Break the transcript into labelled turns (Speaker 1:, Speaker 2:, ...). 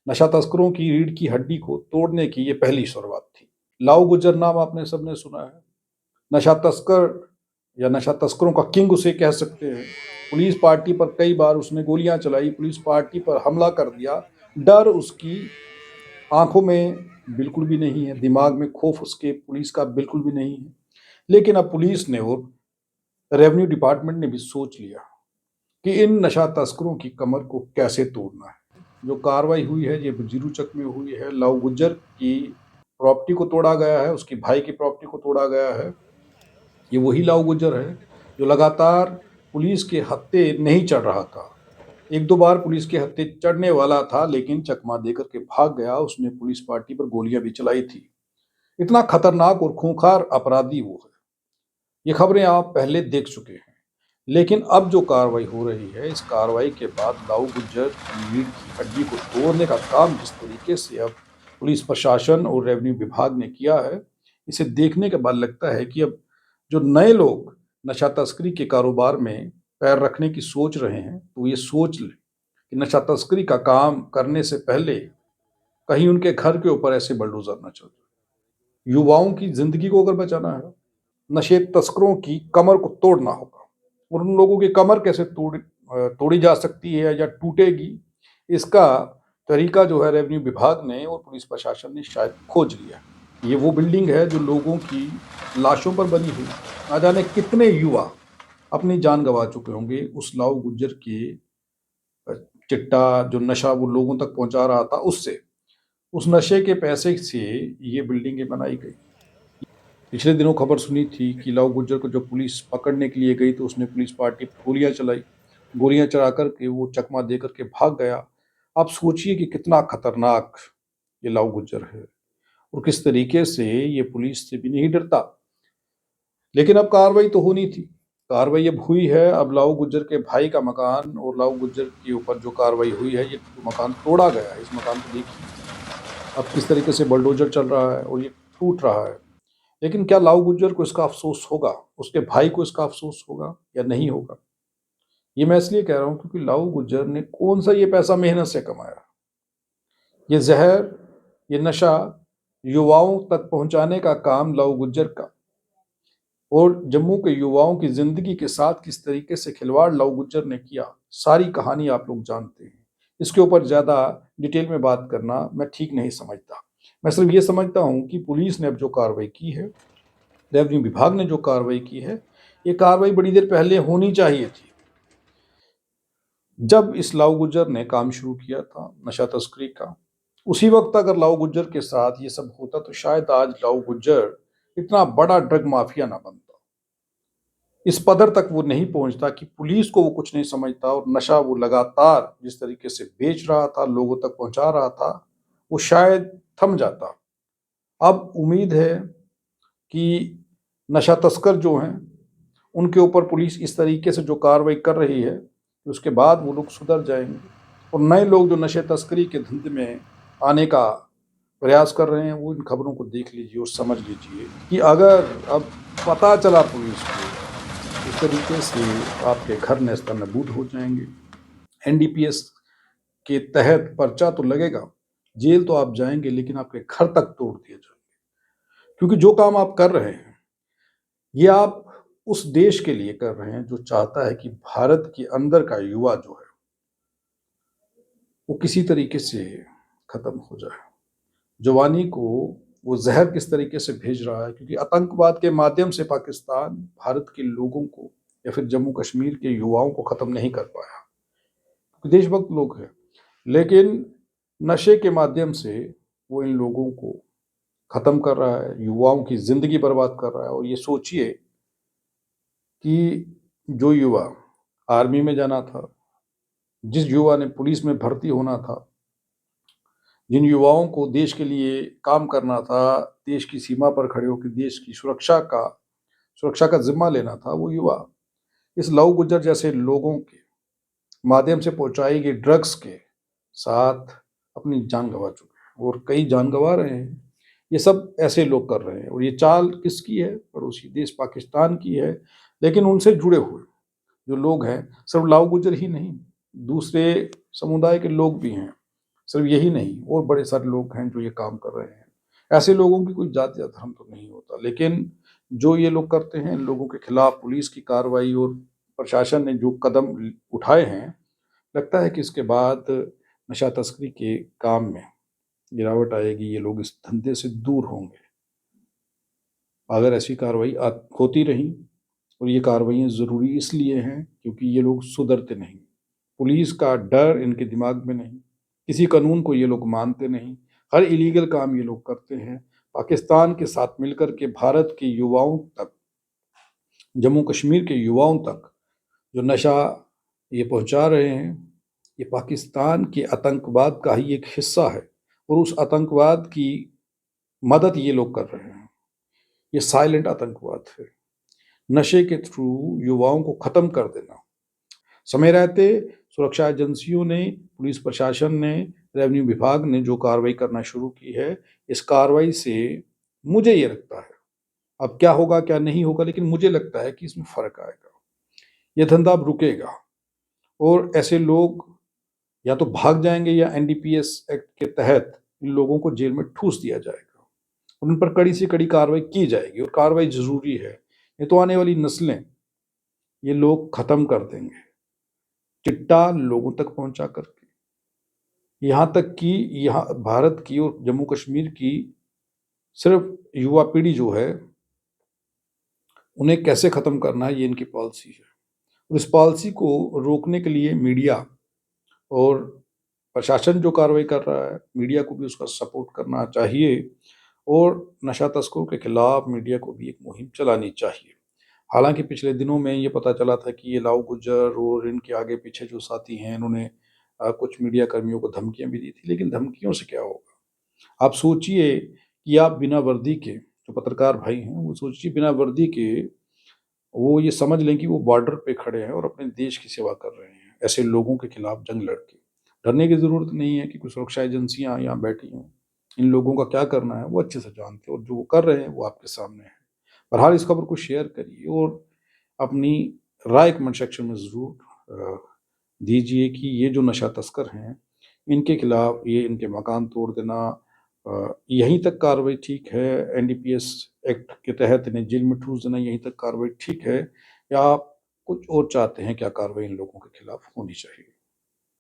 Speaker 1: नशा तस्करों की रीढ़ की हड्डी को तोड़ने की ये पहली शुरुआत थी। लाऊ गुज्जर नाम आपने सबने सुना है। नशा तस्कर या नशा तस्करों का किंग उसे कह सकते हैं। पुलिस पार्टी पर कई बार उसने गोलियां चलाई, पुलिस पार्टी पर हमला कर दिया। डर उसकी आंखों में बिल्कुल भी नहीं है, दिमाग में खौफ उसके पुलिस का बिल्कुल भी नहीं है। लेकिन अब पुलिस ने और रेवेन्यू डिपार्टमेंट ने भी सोच लिया कि इन नशा तस्करों की कमर को कैसे तोड़ना है। जो कार्रवाई हुई है ये जीरूचक में हुई है। लाऊ गुज्जर की प्रॉपर्टी को तोड़ा गया है, उसकी भाई की प्रॉपर्टी को तोड़ा गया है। ये वही लाऊ गुज्जर है जो लगातार पुलिस के हत्थे नहीं चढ़ रहा था। एक दो बार पुलिस के हत्थे चढ़ने वाला था, लेकिन चकमा देकर के भाग गया। उसने पुलिस पार्टी पर गोलियां भी चलाई थी। इतना खतरनाक और खूंखार अपराधी वो है। ये खबरें आप पहले देख चुके हैं। लेकिन अब जो कार्रवाई हो रही है, इस कार्रवाई के बाद लाऊ गुज्जर की रीढ़ की हड्डी को तोड़ने का काम जिस तरीके से अब पुलिस प्रशासन और रेवेन्यू विभाग ने किया है, इसे देखने के बाद लगता है कि अब जो नए लोग नशा तस्करी के कारोबार में पैर रखने की सोच रहे हैं, तो ये सोच लें कि नशा तस्करी का काम करने से पहले कहीं उनके घर के ऊपर ऐसे बलडोजर न चल जाए। युवाओं की जिंदगी को अगर बचाना है, नशे तस्करों की कमर को तोड़ना होगा। और उन लोगों की कमर कैसे तोड़ी जा सकती है या टूटेगी, इसका तरीका जो है रेवेन्यू विभाग ने और पुलिस प्रशासन ने शायद खोज लिया। ये वो बिल्डिंग है जो लोगों की लाशों पर बनी हुई। ना जाने कितने युवा अपनी जान गंवा चुके होंगे उस लाऊ गुज्जर के चिट्टा जो नशा वो लोगों तक पहुंचा रहा था उससे। उस नशे के पैसे से ये बिल्डिंगें बनाई गई। पिछले दिनों खबर सुनी थी कि लाऊ गुज्जर को जब पुलिस पकड़ने के लिए गई तो उसने पुलिस पार्टी पर गोलियां चलाई। गोलियां चला करके वो चकमा दे करके भाग गया। आप सोचिए कि कितना खतरनाक ये लाऊ गुज्जर है और किस तरीके से ये पुलिस से भी नहीं डरता। लेकिन अब कार्रवाई तो होनी थी। कार्रवाई अब हुई है। अब लाऊ गुज्जर के भाई का मकान और लाऊ गुज्जर के ऊपर जो कार्रवाई हुई है, ये मकान तोड़ा गया है। इस मकान को देखिए अब किस तरीके से बलडोजर चल रहा है और ये टूट रहा है। लेकिन क्या लाऊ गुज्जर को इसका अफसोस होगा, उसके भाई को इसका अफसोस होगा या नहीं होगा? ये मैं इसलिए कह रहा हूं क्योंकि लाऊ गुज्जर ने कौन सा ये पैसा मेहनत से कमाया। ये जहर, ये नशा युवाओं तक पहुंचाने का काम लाऊ गुज्जर का, और जम्मू के युवाओं की जिंदगी के साथ किस तरीके से खिलवाड़ लाऊ गुज्जर ने किया, सारी कहानी आप लोग जानते हैं। इसके ऊपर ज्यादा डिटेल में बात करना मैं ठीक नहीं समझता। मैं सिर्फ ये समझता हूं कि पुलिस ने अब जो कार्रवाई की है, रेवेन्यू विभाग ने जो कार्रवाई की है, ये कार्रवाई बड़ी देर पहले होनी चाहिए थी। जब इस लाऊ गुज्जर ने काम शुरू किया था नशा तस्करी का, उसी वक्त अगर लाऊ गुज्जर के साथ ये सब होता तो शायद आज लाऊ गुज्जर इतना बड़ा ड्रग माफिया ना बनता। इस पदर तक वो नहीं पहुंचता कि पुलिस को वो कुछ नहीं समझता और नशा वो लगातार जिस तरीके से बेच रहा था, लोगों तक पहुंचा रहा था, वो शायद थम जाता। अब उम्मीद है कि नशा तस्कर जो हैं उनके ऊपर पुलिस इस तरीके से जो कार्रवाई कर रही है कि उसके बाद वो लोग सुधर जाएंगे और नए लोग जो नशे तस्करी के धंधे में आने का प्रयास कर रहे हैं, वो इन खबरों को देख लीजिए और समझ लीजिए कि अगर अब पता चला पुलिस को, इस तरीके से आपके घर नेस्तनाबूद हो जाएंगे। एनडीपीएस के तहत पर्चा तो लगेगा, जेल तो आप जाएंगे, लेकिन आपके घर तक तोड़ दिए जाएंगे। क्योंकि जो काम आप कर रहे हैं, ये आप उस देश के लिए कर रहे हैं जो चाहता है कि भारत के अंदर का युवा जो है वो किसी तरीके से खत्म हो जाए। जवानी को वो जहर किस तरीके से भेज रहा है, क्योंकि आतंकवाद के माध्यम से पाकिस्तान भारत के लोगों को या फिर जम्मू कश्मीर के युवाओं को खत्म नहीं कर पाया, क्योंकि देशभक्त लोग हैं। लेकिन नशे के माध्यम से वो इन लोगों को खत्म कर रहा है, युवाओं की जिंदगी बर्बाद कर रहा है। और ये सोचिए कि जो युवा आर्मी में जाना था, जिस युवा ने पुलिस में भर्ती होना था, जिन युवाओं को देश के लिए काम करना था, देश की सीमा पर खड़े होकर देश की सुरक्षा का जिम्मा लेना था, वो युवा इस लाऊ गुज्जर जैसे लोगों के माध्यम से पहुंचाई गई ड्रग्स के साथ अपनी जान गंवा चुके हैं और कई जान गंवा रहे हैं। ये सब ऐसे लोग कर रहे हैं और ये चाल किसकी है? पड़ोसी देश पाकिस्तान की है। लेकिन उनसे जुड़े हुए जो लोग हैं, सिर्फ लाऊ गुज्जर ही नहीं, दूसरे समुदाय के लोग भी हैं। सिर्फ यही नहीं, और बड़े सारे लोग हैं जो ये काम कर रहे हैं। ऐसे लोगों की कोई जाति या धर्म तो नहीं होता, लेकिन जो ये लोग करते हैं, इन लोगों के खिलाफ पुलिस की कार्रवाई और प्रशासन ने जो कदम उठाए हैं, लगता है कि इसके बाद नशा तस्करी के काम में गिरावट आएगी, ये लोग इस धंधे से दूर होंगे। अगर ऐसी कार्रवाई होती रही, और ये कार्रवाइयाँ ज़रूरी इसलिए हैं क्योंकि ये लोग सुधरते नहीं। पुलिस का डर इनके दिमाग में नहीं, किसी कानून को ये लोग मानते नहीं, हर इलीगल काम ये लोग करते हैं। पाकिस्तान के साथ मिलकर के भारत के युवाओं तक, जम्मू कश्मीर के युवाओं तक जो नशा ये पहुंचा रहे हैं, ये पाकिस्तान के आतंकवाद का ही एक हिस्सा है, और उस आतंकवाद की मदद ये लोग कर रहे हैं। ये साइलेंट आतंकवाद है, नशे के थ्रू युवाओं को खत्म कर देना। समय रहते सुरक्षा एजेंसियों ने, पुलिस प्रशासन ने, रेवेन्यू विभाग ने जो कार्रवाई करना शुरू की है, इस कार्रवाई से मुझे ये लगता है, अब क्या होगा क्या नहीं होगा, लेकिन मुझे लगता है कि इसमें फर्क आएगा। ये धंधा अब रुकेगा, और ऐसे लोग या तो भाग जाएंगे या एनडीपीएस एक्ट के तहत इन लोगों को जेल में ठूस दिया जाएगा, उन पर कड़ी से कड़ी कार्रवाई की जाएगी, और कार्रवाई जरूरी है। नहीं तो आने वाली नस्लें ये लोग खत्म कर देंगे, चिट्टा लोगों तक पहुंचा करके। यहाँ तक कि यहाँ भारत की और जम्मू कश्मीर की सिर्फ युवा पीढ़ी जो है, उन्हें कैसे खत्म करना है, ये इनकी पॉलिसी है। और इस पॉलिसी को रोकने के लिए मीडिया और प्रशासन जो कार्रवाई कर रहा है, मीडिया को भी उसका सपोर्ट करना चाहिए, और नशा तस्करों के खिलाफ मीडिया को भी एक मुहिम चलानी चाहिए। हालांकि पिछले दिनों में ये पता चला था कि ये लाऊ गुज्जर और इनके आगे पीछे जो साथी हैं, इन्होंने कुछ मीडिया कर्मियों को धमकियां भी दी थी, लेकिन धमकियों से क्या होगा। आप सोचिए कि आप बिना वर्दी के, जो पत्रकार भाई हैं वो सोचिए, बिना वर्दी के वो ये समझ लें कि वो बॉर्डर पे खड़े हैं और अपने देश की सेवा कर रहे हैं। ऐसे लोगों के खिलाफ जंग लड़के, डरने की ज़रूरत नहीं है कि कुछ सुरक्षा एजेंसियां यहाँ बैठी हों। इन लोगों का क्या करना है वो अच्छे से जानते हैं, और जो वो कर रहे हैं वो आपके सामने है। बहरहाल इस खबर को शेयर करिए, और अपनी राय कमेंट सेक्शन में ज़रूर दीजिए कि ये जो नशा तस्कर हैं, इनके खिलाफ ये इनके मकान तोड़ देना, यहीं तक कार्रवाई ठीक है, एनडीपीएस एक्ट के तहत इन्हें जेल में ठूस देना यहीं तक कार्रवाई ठीक है, या आप कुछ और चाहते हैं, क्या कार्रवाई इन लोगों के खिलाफ होनी चाहिए।